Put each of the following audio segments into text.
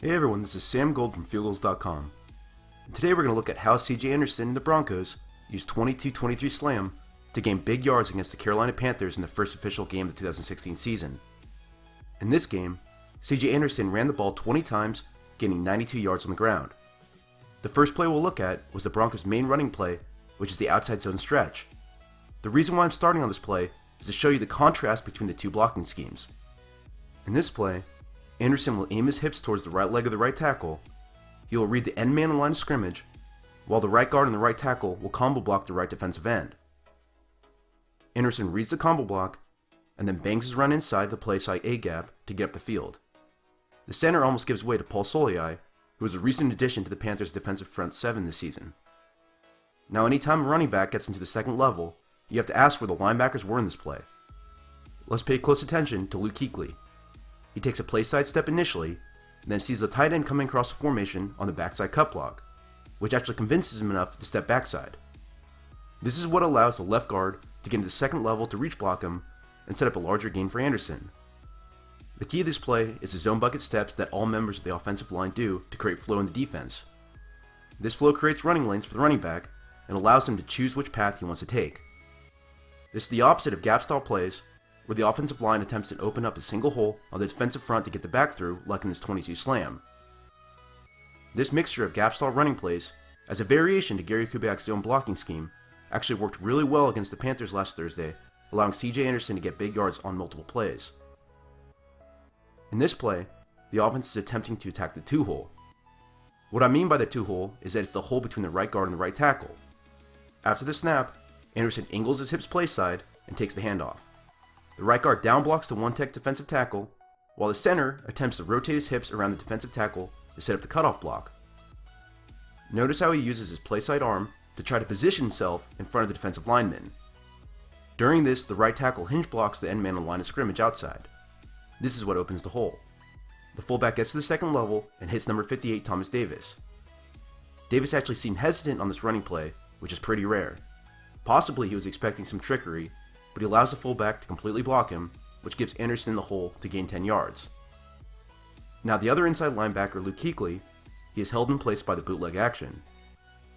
Hey everyone, this is Sam Gold from FieldGoals.com. And today we're going to look at how C.J. Anderson and the Broncos used 22-23 slam to gain big yards against the Carolina Panthers in the first official game of the 2016 season. In this game, C.J. Anderson ran the ball 20 times, gaining 92 yards on the ground. The first play we'll look at was the Broncos' main running play, which is the outside zone stretch. The reason why I'm starting on this play is to show you the contrast between the two blocking schemes. In this play, Anderson will aim his hips towards the right leg of the right tackle. He will read the end man in line of scrimmage, while the right guard and the right tackle will combo block the right defensive end. Anderson reads the combo block, and then bangs his run inside the play side A gap to get up the field. The center almost gives way to Paul Soliai, who is a recent addition to the Panthers' defensive front seven this season. Now anytime a running back gets into the second level, you have to ask where the linebackers were in this play. Let's pay close attention to Luke Kuechly. He takes a play side step initially, and then sees the tight end coming across the formation on the backside cut block, which actually convinces him enough to step backside. This is what allows the left guard to get into the second level to reach block him and set up a larger gain for Anderson. The key to this play is the zone bucket steps that all members of the offensive line do to create flow in the defense. This flow creates running lanes for the running back and allows him to choose which path he wants to take. This is the opposite of gap style plays, where the offensive line attempts to open up a single hole on the defensive front to get the back through, like in this 22 slam. This mixture of gap style running plays, as a variation to Gary Kubiak's zone blocking scheme, actually worked really well against the Panthers last Thursday, allowing C.J. Anderson to get big yards on multiple plays. In this play, the offense is attempting to attack the two hole. What I mean by the two hole is that it's the hole between the right guard and the right tackle. After the snap, Anderson angles his hips play side and takes the handoff. The right guard down blocks the one-tech defensive tackle, while the center attempts to rotate his hips around the defensive tackle to set up the cutoff block. Notice how he uses his play side arm to try to position himself in front of the defensive lineman. During this, the right tackle hinge blocks the end man on the line of scrimmage outside. This is what opens the hole. The fullback gets to the second level and hits number 58 Thomas Davis. Davis actually seemed hesitant on this running play, which is pretty rare. Possibly he was expecting some trickery, but he allows the fullback to completely block him, which gives Anderson the hole to gain 10 yards. Now the other inside linebacker, Luke Kuechly, he is held in place by the bootleg action.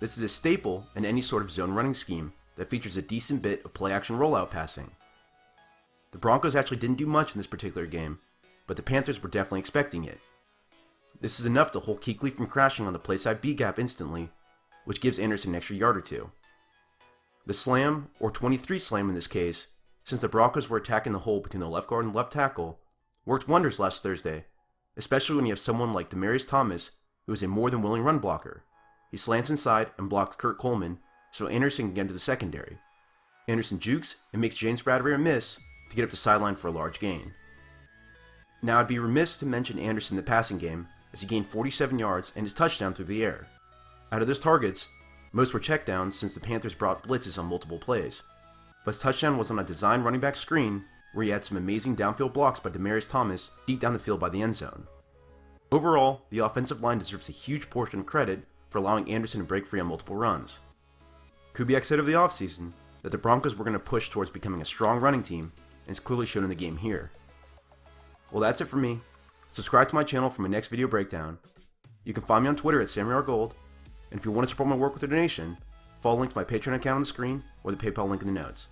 This is a staple in any sort of zone running scheme that features a decent bit of play action rollout passing. The Broncos actually didn't do much in this particular game, but the Panthers were definitely expecting it. This is enough to hold Kuechly from crashing on the play side B gap instantly, which gives Anderson an extra yard or two. The slam, or 23 slam in this case, since the Broncos were attacking the hole between the left guard and left tackle, worked wonders last Thursday, especially when you have someone like Demaryius Thomas, who is a more than willing run blocker. He slants inside and blocks Kurt Coleman, so Anderson can get into the secondary. Anderson jukes and makes James Bradbury a miss to get up the sideline for a large gain. Now I'd be remiss to mention Anderson in the passing game, as he gained 47 yards and his touchdown through the air. Out of those targets, most were checkdowns since the Panthers brought blitzes on multiple plays, but his touchdown was on a designed running back screen where he had some amazing downfield blocks by Demaryius Thomas deep down the field by the end zone. Overall, the offensive line deserves a huge portion of credit for allowing Anderson to break free on multiple runs. Kubiak said of the offseason that the Broncos were going to push towards becoming a strong running team, and it's clearly shown in the game here. Well, that's it for me. Subscribe to my channel for my next video breakdown. You can find me on Twitter at SammyRGold, and if you want to support my work with a donation, follow the link to my Patreon account on the screen or the PayPal link in the notes.